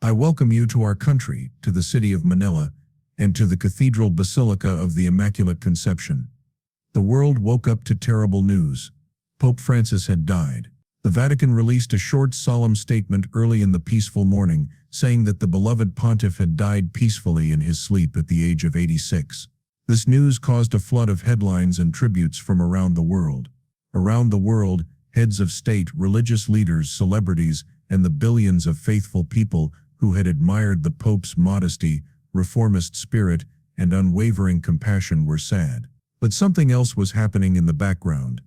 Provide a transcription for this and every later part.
I welcome you to our country, to the city of Manila, and to the Cathedral Basilica of the Immaculate Conception. The world woke up to terrible news. Pope Francis had died. The Vatican released a short, solemn statement early in the peaceful morning, saying that the beloved pontiff had died peacefully in his sleep at the age of 86. This news caused a flood of headlines and tributes from around the world. Around the world, heads of state, religious leaders, celebrities, and the billions of faithful people who had admired the Pope's modesty, reformist spirit, and unwavering compassion were sad. But something else was happening in the background.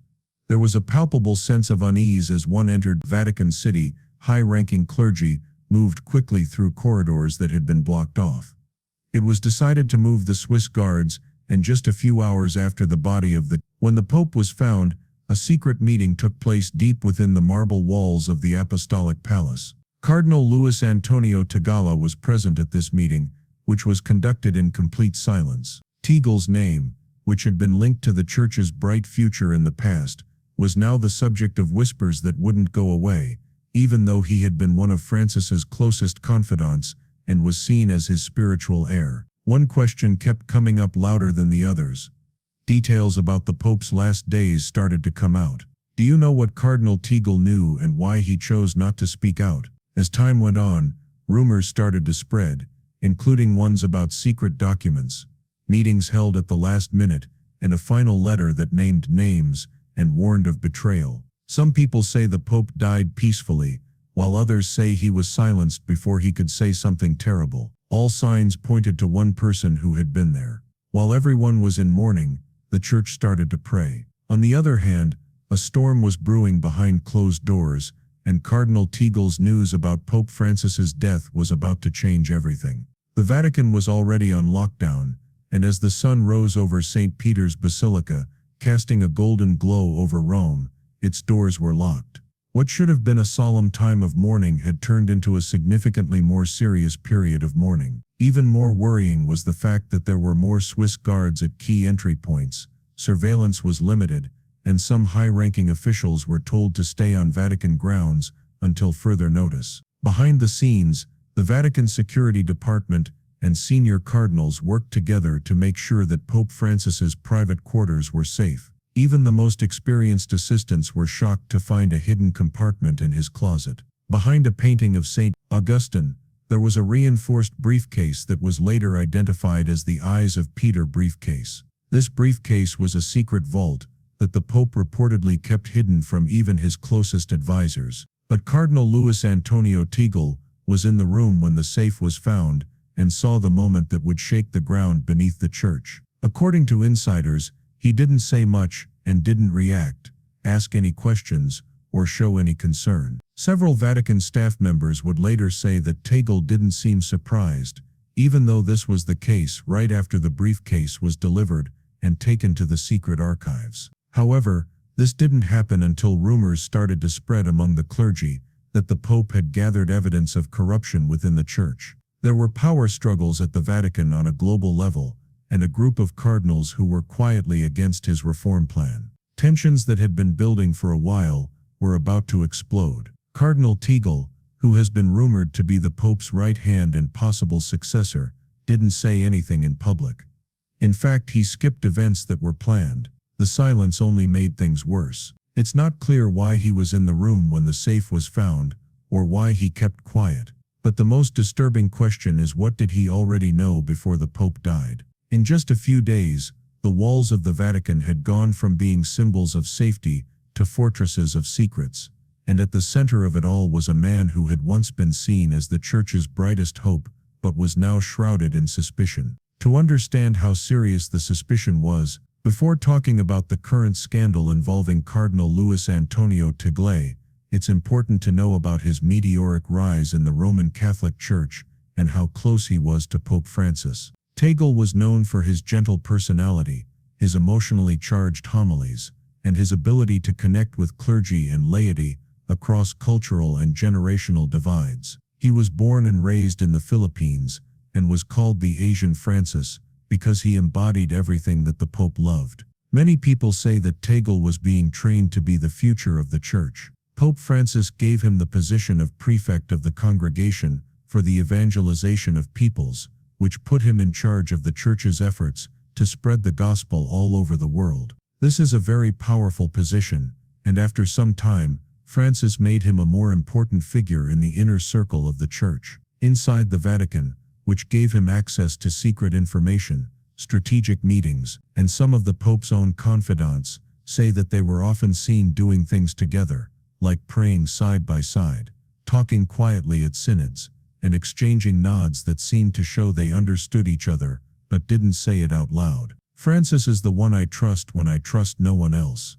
There was a palpable sense of unease as one entered Vatican City. High-ranking clergy moved quickly through corridors that had been blocked off. It was decided to move the Swiss guards, and just a few hours after the body of when the Pope was found, a secret meeting took place deep within the marble walls of the Apostolic Palace. Cardinal Luis Antonio Tagle was present at this meeting, which was conducted in complete silence. Tagle's name, which had been linked to the Church's bright future in the past, was now the subject of whispers that wouldn't go away, even though he had been one of Francis's closest confidants and was seen as his spiritual heir. One question kept coming up louder than the others. Details about the Pope's last days started to come out. Do you know what Cardinal Tagle knew and why he chose not to speak out? As time went on, rumors started to spread, including ones about secret documents, meetings held at the last minute, and a final letter that named names and warned of betrayal. Some people say the Pope died peacefully, while others say he was silenced before he could say something terrible. All signs pointed to one person who had been there. While everyone was in mourning, the Church started to pray. On the other hand, a storm was brewing behind closed doors, and Cardinal Tagle's news about Pope Francis's death was about to change everything. The Vatican was already on lockdown, and as the sun rose over St. Peter's Basilica, casting a golden glow over Rome, its doors were locked. What should have been a solemn time of mourning had turned into a significantly more serious period of mourning. Even more worrying was the fact that there were more Swiss guards at key entry points, surveillance was limited, and some high-ranking officials were told to stay on Vatican grounds until further notice. Behind the scenes, the Vatican Security Department and senior cardinals worked together to make sure that Pope Francis's private quarters were safe. Even the most experienced assistants were shocked to find a hidden compartment in his closet. Behind a painting of St. Augustine, there was a reinforced briefcase that was later identified as the Eyes of Peter briefcase. This briefcase was a secret vault that the Pope reportedly kept hidden from even his closest advisors. But Cardinal Luis Antonio Tagle was in the room when the safe was found and saw the moment that would shake the ground beneath the Church. According to insiders, he didn't say much and didn't react, ask any questions, or show any concern. Several Vatican staff members would later say that Tagle didn't seem surprised, even though this was the case right after the briefcase was delivered and taken to the secret archives. However, this didn't happen until rumors started to spread among the clergy that the Pope had gathered evidence of corruption within the Church. There were power struggles at the Vatican on a global level, and a group of cardinals who were quietly against his reform plan. Tensions that had been building for a while were about to explode. Cardinal Tagle, who has been rumored to be the Pope's right hand and possible successor, didn't say anything in public. In fact, he skipped events that were planned. The silence only made things worse. It's not clear why he was in the room when the safe was found, or why he kept quiet. But the most disturbing question is, what did he already know before the Pope died? In just a few days, the walls of the Vatican had gone from being symbols of safety to fortresses of secrets, and at the center of it all was a man who had once been seen as the Church's brightest hope, but was now shrouded in suspicion. To understand how serious the suspicion was, before talking about the current scandal involving Cardinal Luis Antonio Tagle, it's important to know about his meteoric rise in the Roman Catholic Church and how close he was to Pope Francis. Tagle was known for his gentle personality, his emotionally charged homilies, and his ability to connect with clergy and laity across cultural and generational divides. He was born and raised in the Philippines and was called the Asian Francis because he embodied everything that the Pope loved. Many people say that Tagle was being trained to be the future of the Church. Pope Francis gave him the position of prefect of the congregation for the evangelization of peoples, which put him in charge of the Church's efforts to spread the gospel all over the world. This is a very powerful position, and after some time, Francis made him a more important figure in the inner circle of the Church, inside the Vatican, which gave him access to secret information, strategic meetings, and some of the Pope's own confidants say that they were often seen doing things together, like praying side by side, talking quietly at synods, and exchanging nods that seemed to show they understood each other, but didn't say it out loud. Francis is the one I trust when I trust no one else.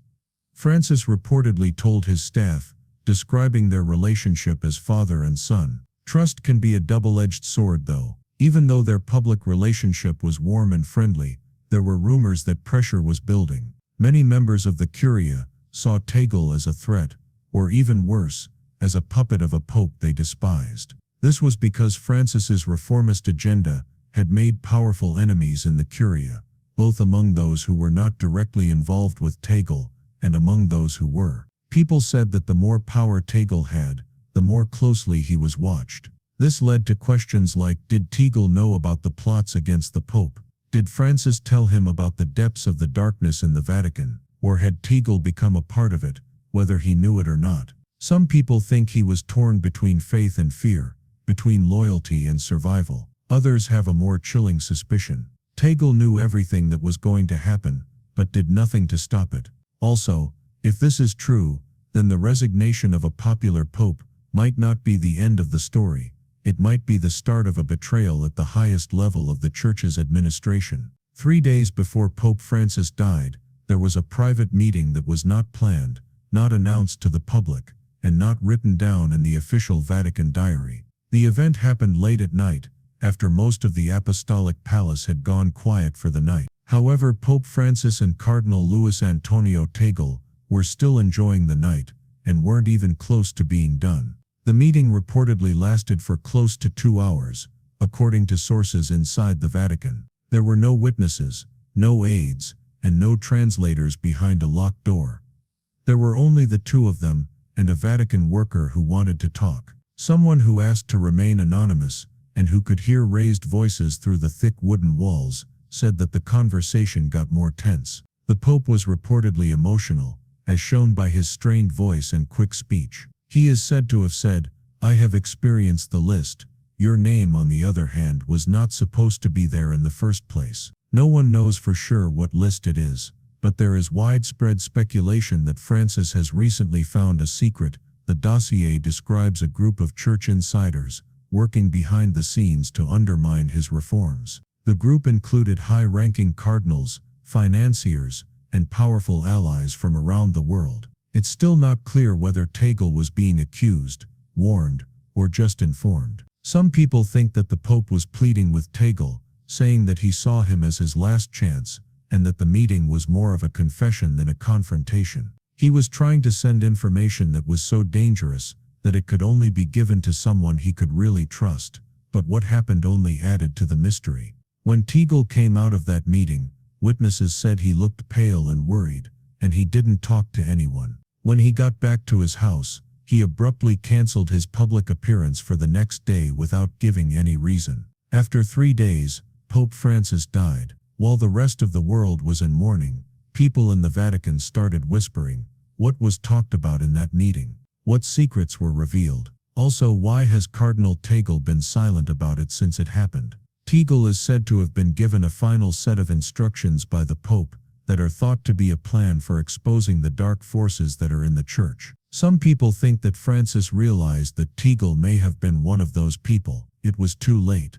Francis reportedly told his staff, describing their relationship as father and son. Trust can be a double-edged sword though. Even though their public relationship was warm and friendly, there were rumors that pressure was building. Many members of the Curia saw Tagle as a threat, or even worse, as a puppet of a pope they despised. This was because Francis's reformist agenda had made powerful enemies in the Curia, both among those who were not directly involved with Tagle and among those who were. People said that the more power Tagle had, the more closely he was watched. This led to questions like, did Tagle know about the plots against the Pope? Did Francis tell him about the depths of the darkness in the Vatican? Or had Tagle become a part of it, whether he knew it or not? Some people think he was torn between faith and fear, between loyalty and survival. Others have a more chilling suspicion. Tagle knew everything that was going to happen, but did nothing to stop it. Also, if this is true, then the resignation of a popular pope might not be the end of the story. It might be the start of a betrayal at the highest level of the Church's administration. 3 days before Pope Francis died, there was a private meeting that was not planned, not announced to the public, and not written down in the official Vatican diary. The event happened late at night, after most of the Apostolic Palace had gone quiet for the night. However, Pope Francis and Cardinal Luis Antonio Tagle were still enjoying the night, and weren't even close to being done. The meeting reportedly lasted for close to 2 hours, according to sources inside the Vatican. There were no witnesses, no aides, and no translators behind a locked door. There were only the two of them, and a Vatican worker who wanted to talk. Someone who asked to remain anonymous, and who could hear raised voices through the thick wooden walls, said that the conversation got more tense. The Pope was reportedly emotional, as shown by his strained voice and quick speech. He is said to have said, "I have experienced the list. Your name, on the other hand, was not supposed to be there in the first place." No one knows for sure what list it is, but there is widespread speculation that Francis has recently found a secret. The dossier describes a group of church insiders working behind the scenes to undermine his reforms. The group included high-ranking cardinals, financiers, and powerful allies from around the world. It's still not clear whether Tagle was being accused, warned, or just informed. Some people think that the Pope was pleading with Tagle, saying that he saw him as his last chance, and that the meeting was more of a confession than a confrontation. He was trying to send information that was so dangerous that it could only be given to someone he could really trust, but what happened only added to the mystery. When Tagle came out of that meeting, witnesses said he looked pale and worried, and he didn't talk to anyone. When he got back to his house, he abruptly canceled his public appearance for the next day without giving any reason. After 3 days, Pope Francis died. While the rest of the world was in mourning, people in the Vatican started whispering, what was talked about in that meeting? What secrets were revealed? Also, why has Cardinal Tagle been silent about it since it happened? Tagle is said to have been given a final set of instructions by the Pope that are thought to be a plan for exposing the dark forces that are in the Church. Some people think that Francis realized that Tagle may have been one of those people. It was too late.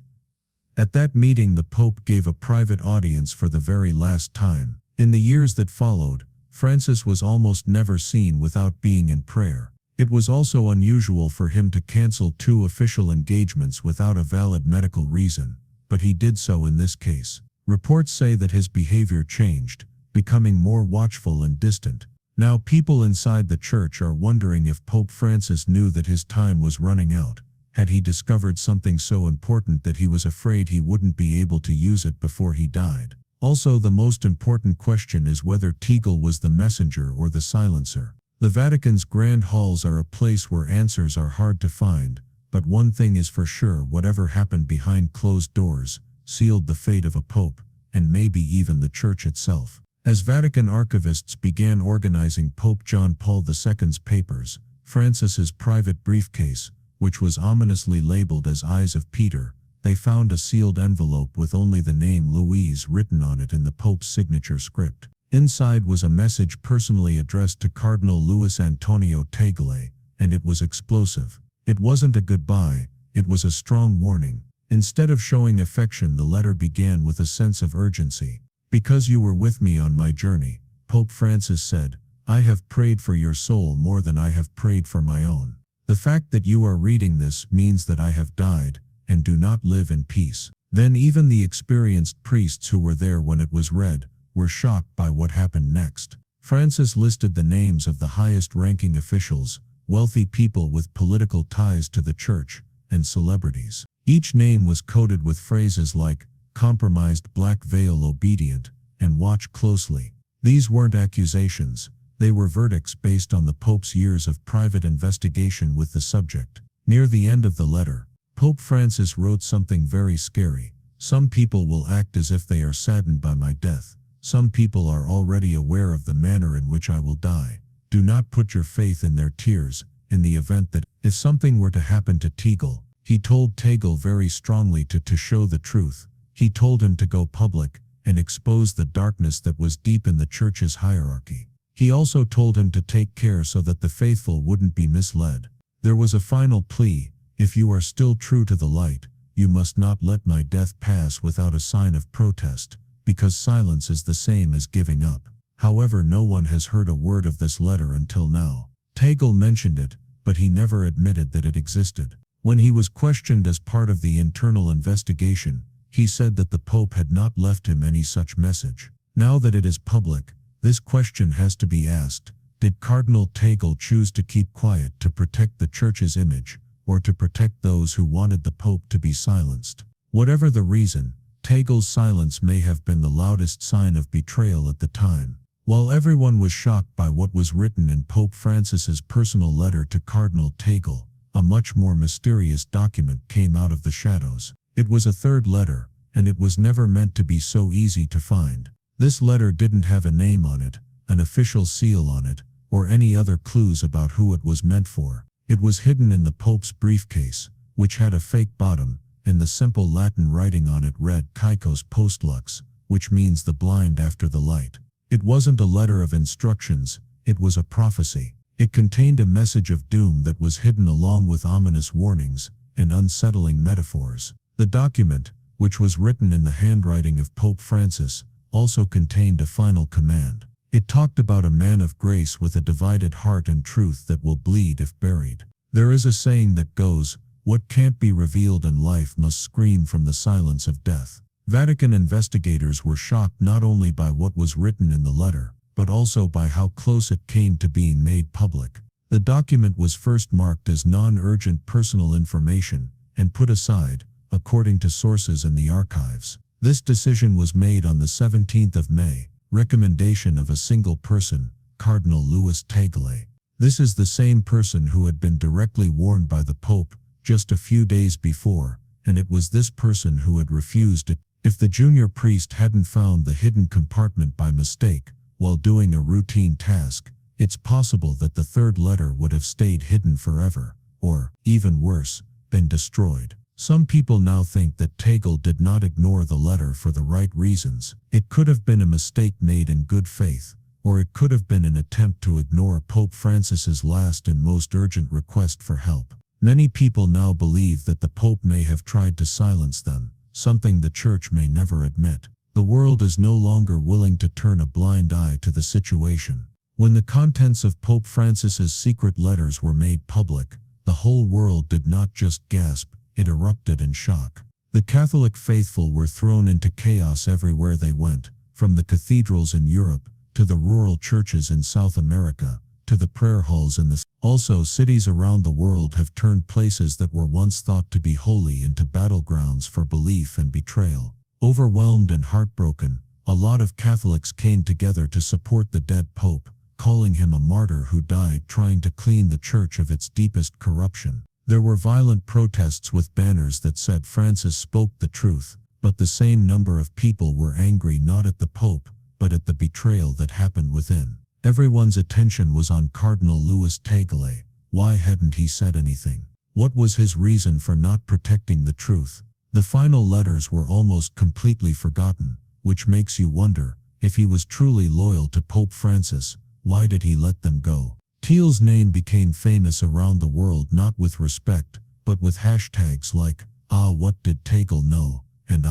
At that meeting, the Pope gave a private audience for the very last time. In the years that followed, Francis was almost never seen without being in prayer. It was also unusual for him to cancel 2 official engagements without a valid medical reason, but he did so in this case. Reports say that his behavior changed, becoming more watchful and distant. Now people inside the Church are wondering if Pope Francis knew that his time was running out. Had he discovered something so important that he was afraid he wouldn't be able to use it before he died? Also, the most important question is whether Tagle was the messenger or the silencer. The Vatican's grand halls are a place where answers are hard to find, But one thing is for sure, whatever happened behind closed doors sealed the fate of a pope, and maybe even the church itself. As Vatican archivists began organizing Pope John Paul II's papers, Francis's private briefcase, which was ominously labeled as Eyes of Peter, they found a sealed envelope with only the name Louise written on it in the Pope's signature script. Inside was a message personally addressed to Cardinal Luis Antonio Tagle, and it was explosive. It wasn't a goodbye, it was a strong warning. Instead of showing affection, the letter began with a sense of urgency. "Because you were with me on my journey," Pope Francis said, "I have prayed for your soul more than I have prayed for my own. The fact that you are reading this means that I have died, and do not live in peace." Then even the experienced priests who were there when it was read were shocked by what happened next. Francis listed the names of the highest-ranking officials, wealthy people with political ties to the church, and celebrities. Each name was coded with phrases like, "compromised black veil obedient," and "watch closely." These weren't accusations, they were verdicts based on the Pope's years of private investigation with the subject. Near the end of the letter, Pope Francis wrote something very scary. "Some people will act as if they are saddened by my death. Some people are already aware of the manner in which I will die. Do not put your faith in their tears, in the event that, if something were to happen to Tagle." He told Tagle very strongly to show the truth. He told him to go public and expose the darkness that was deep in the church's hierarchy. He also told him to take care so that the faithful wouldn't be misled. There was a final plea: "If you are still true to the light, you must not let my death pass without a sign of protest, because silence is the same as giving up." However, no one has heard a word of this letter until now. Tagle mentioned it, but he never admitted that it existed. When he was questioned as part of the internal investigation, he said that the Pope had not left him any such message. Now that it is public, this question has to be asked: did Cardinal Tagle choose to keep quiet to protect the Church's image, or to protect those who wanted the Pope to be silenced? Whatever the reason, Tagle's silence may have been the loudest sign of betrayal at the time. While everyone was shocked by what was written in Pope Francis's personal letter to Cardinal Tagle, a much more mysterious document came out of the shadows. It was a third letter, and it was never meant to be so easy to find. This letter didn't have a name on it, an official seal on it, or any other clues about who it was meant for. It was hidden in the Pope's briefcase, which had a fake bottom, and the simple Latin writing on it read "Caecos post lux," which means "the blind after the light." It wasn't a letter of instructions, it was a prophecy. It contained a message of doom that was hidden along with ominous warnings and unsettling metaphors. The document, which was written in the handwriting of Pope Francis, also contained a final command. It talked about a man of grace with a divided heart and truth that will bleed if buried. There is a saying that goes, "What can't be revealed in life must scream from the silence of death." Vatican investigators were shocked not only by what was written in the letter, but also by how close it came to being made public. The document was first marked as non-urgent personal information and put aside, according to sources in the archives. This decision was made on the 17th of May, recommendation of a single person, Cardinal Luis Tagle. This is the same person who had been directly warned by the Pope just a few days before, and it was this person who had refused it. If the junior priest hadn't found the hidden compartment by mistake while doing a routine task, it's possible that the third letter would have stayed hidden forever, or, even worse, been destroyed. Some people now think that Tagle did not ignore the letter for the right reasons. It could have been a mistake made in good faith, or it could have been an attempt to ignore Pope Francis's last and most urgent request for help. Many people now believe that the Pope may have tried to silence them, something the Church may never admit. The world is no longer willing to turn a blind eye to the situation. When the contents of Pope Francis's secret letters were made public, the whole world did not just gasp, it erupted in shock. The Catholic faithful were thrown into chaos everywhere they went, from the cathedrals in Europe, to the rural churches in South America, to the prayer halls in the Also, cities around the world have turned places that were once thought to be holy into battlegrounds for belief and betrayal. Overwhelmed and heartbroken, a lot of Catholics came together to support the dead Pope, calling him a martyr who died trying to clean the Church of its deepest corruption. There were violent protests with banners that said Francis spoke the truth, but the same number of people were angry not at the Pope, but at the betrayal that happened within. Everyone's attention was on Cardinal Tagle. Why hadn't he said anything? What was his reason for not protecting the truth? The final letters were almost completely forgotten, which makes you wonder, if he was truly loyal to Pope Francis, why did he let them go? Tagle's name became famous around the world not with respect, but with hashtags like, what did Tagle know, and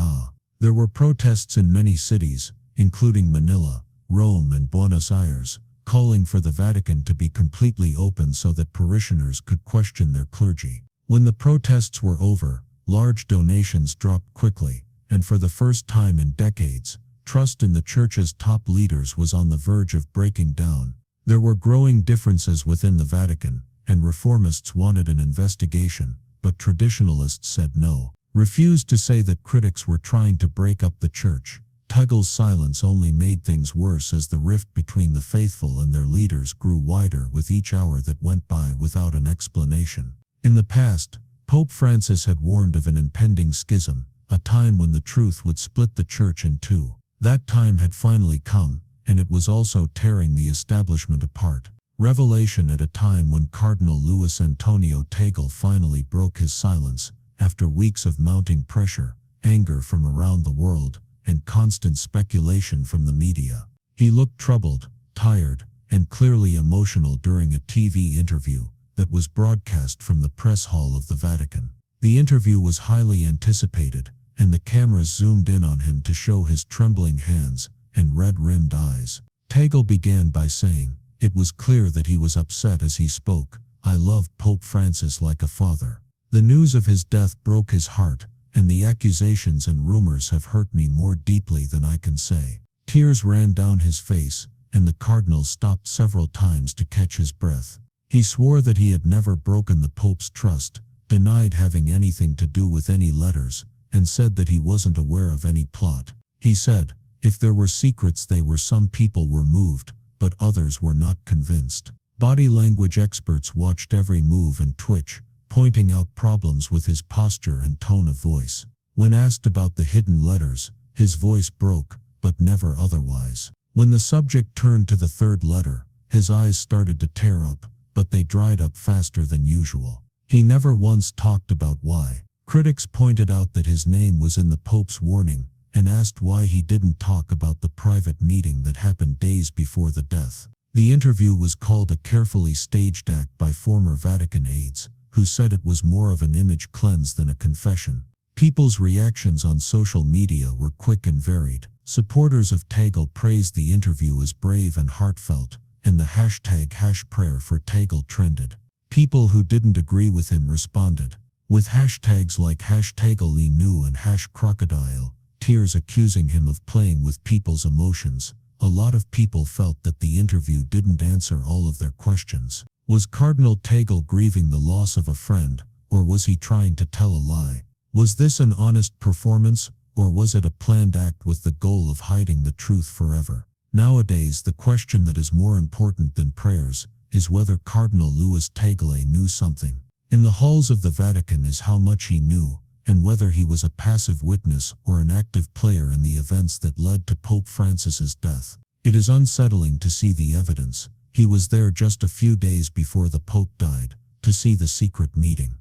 There were protests in many cities, including Manila, Rome and Buenos Aires, calling for the Vatican to be completely open so that parishioners could question their clergy. When the protests were over, large donations dropped quickly, and for the first time in decades, trust in the Church's top leaders was on the verge of breaking down. There were growing differences within the Vatican, and reformists wanted an investigation, but traditionalists said no, refused to say that critics were trying to break up the Church. Tagle's silence only made things worse as the rift between the faithful and their leaders grew wider with each hour that went by without an explanation. In the past, Pope Francis had warned of an impending schism, a time when the truth would split the Church in two. That time had finally come, and it was also tearing the establishment apart. Revelation at a time when Cardinal Tagle finally broke his silence, after weeks of mounting pressure, anger from around the world, and constant speculation from the media. He looked troubled, tired, and clearly emotional during a TV interview that was broadcast from the press hall of the Vatican. The interview was highly anticipated, and the cameras zoomed in on him to show his trembling hands and red-rimmed eyes. Tagle began by saying, it was clear that he was upset as he spoke, "I loved Pope Francis like a father. The news of his death broke his heart, and the accusations and rumors have hurt me more deeply than I can say." Tears ran down his face, and the cardinal stopped several times to catch his breath. He swore that he had never broken the Pope's trust, denied having anything to do with any letters, and said that he wasn't aware of any plot. He said, if there were secrets some people were moved, but others were not convinced. Body language experts watched every move and twitch, pointing out problems with his posture and tone of voice. When asked about the hidden letters, his voice broke, but never otherwise. When the subject turned to the third letter, his eyes started to tear up, but they dried up faster than usual. He never once talked about why. Critics pointed out that his name was in the Pope's warning, and asked why he didn't talk about the private meeting that happened days before the death. The interview was called a carefully staged act by former Vatican aides, who said it was more of an image cleanse than a confession. People's reactions on social media were quick and varied. Supporters of Tagle praised the interview as brave and heartfelt, and the #prayer for Tagle trended. People who didn't agree with him responded, with hashtags like #TagleNew and #crocodile, tears accusing him of playing with people's emotions. A lot of people felt that the interview didn't answer all of their questions. Was Cardinal Tagle grieving the loss of a friend, or was he trying to tell a lie? Was this an honest performance, or was it a planned act with the goal of hiding the truth forever? Nowadays, the question that is more important than prayers is whether Cardinal Tagle knew something. In the halls of the Vatican is how much he knew, and whether he was a passive witness or an active player in the events that led to Pope Francis's death. It is unsettling to see the evidence. He was there just a few days before the Pope died, to see the secret meeting.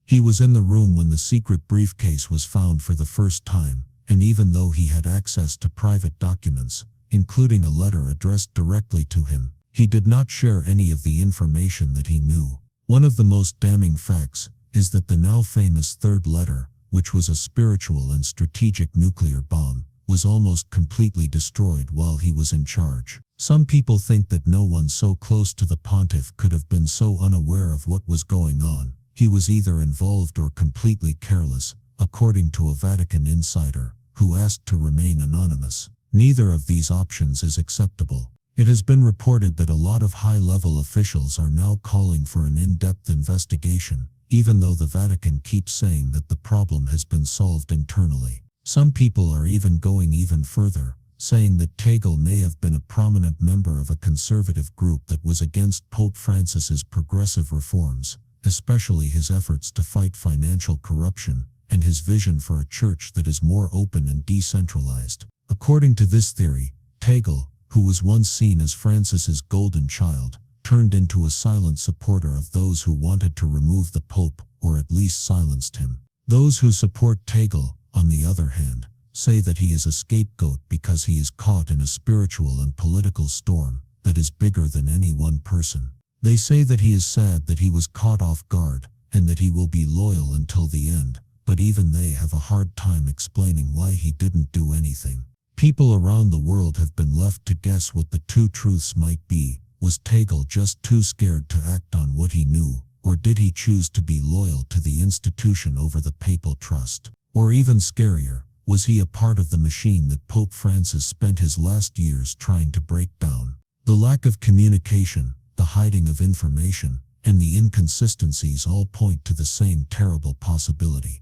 He was in the room when the secret briefcase was found for the first time, and even though he had access to private documents, including a letter addressed directly to him, he did not share any of the information that he knew. One of the most damning facts is that the now famous third letter, which was a spiritual and strategic nuclear bomb, was almost completely destroyed while he was in charge. Some people think that no one so close to the pontiff could have been so unaware of what was going on. He was either involved or completely careless, according to a Vatican insider, who asked to remain anonymous. Neither of these options is acceptable. It has been reported that a lot of high-level officials are now calling for an in-depth investigation, even though the Vatican keeps saying that the problem has been solved internally. Some people are even going even further, saying that Tagle may have been a prominent member of a conservative group that was against Pope Francis's progressive reforms, especially his efforts to fight financial corruption and his vision for a church that is more open and decentralized. According to this theory, Tagle, who was once seen as Francis's golden child, turned into a silent supporter of those who wanted to remove the Pope, or at least silenced him. Those who support Tagle, on the other hand, say that he is a scapegoat because he is caught in a spiritual and political storm that is bigger than any one person. They say that he is sad that he was caught off guard, and that he will be loyal until the end, but even they have a hard time explaining why he didn't do anything. People around the world have been left to guess what the two truths might be. Was Tagle just too scared to act on what he knew, or did he choose to be loyal to the institution over the papal trust? Or even scarier, was he a part of the machine that Pope Francis spent his last years trying to break down? The lack of communication, the hiding of information, and the inconsistencies all point to the same terrible possibility.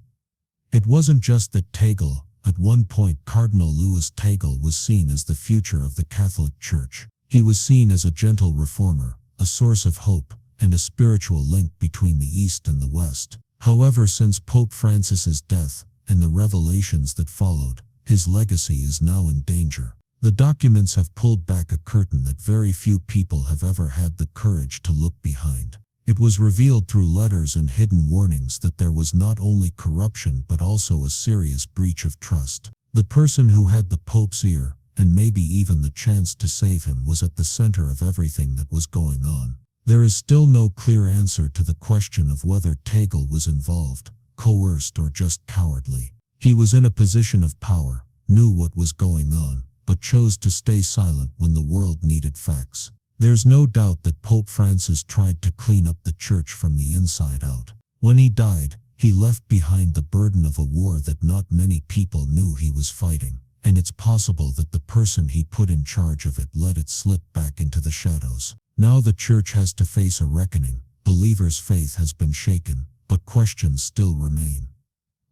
It wasn't just that Tagle. At one point, Cardinal Tagle was seen as the future of the Catholic Church. He was seen as a gentle reformer, a source of hope, and a spiritual link between the East and the West. However, since Pope Francis's death, and the revelations that followed, his legacy is now in danger. The documents have pulled back a curtain that very few people have ever had the courage to look behind. It was revealed through letters and hidden warnings that there was not only corruption but also a serious breach of trust. The person who had the Pope's ear, and maybe even the chance to save him, was at the center of everything that was going on. There is still no clear answer to the question of whether Tagle was involved, coerced, or just cowardly. He was in a position of power, knew what was going on, but chose to stay silent when the world needed facts. There's no doubt that Pope Francis tried to clean up the church from the inside out. When he died, he left behind the burden of a war that not many people knew he was fighting, and it's possible that the person he put in charge of it let it slip back into the shadows. Now the church has to face a reckoning. Believers' faith has been shaken, but questions still remain.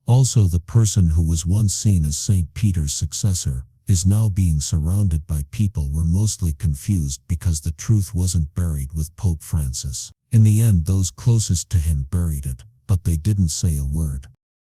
Also, the person who was once seen as St. Peter's successor is now being surrounded by people who were mostly confused because the truth wasn't buried with Pope Francis. In the end, those closest to him buried it, but they didn't say a word.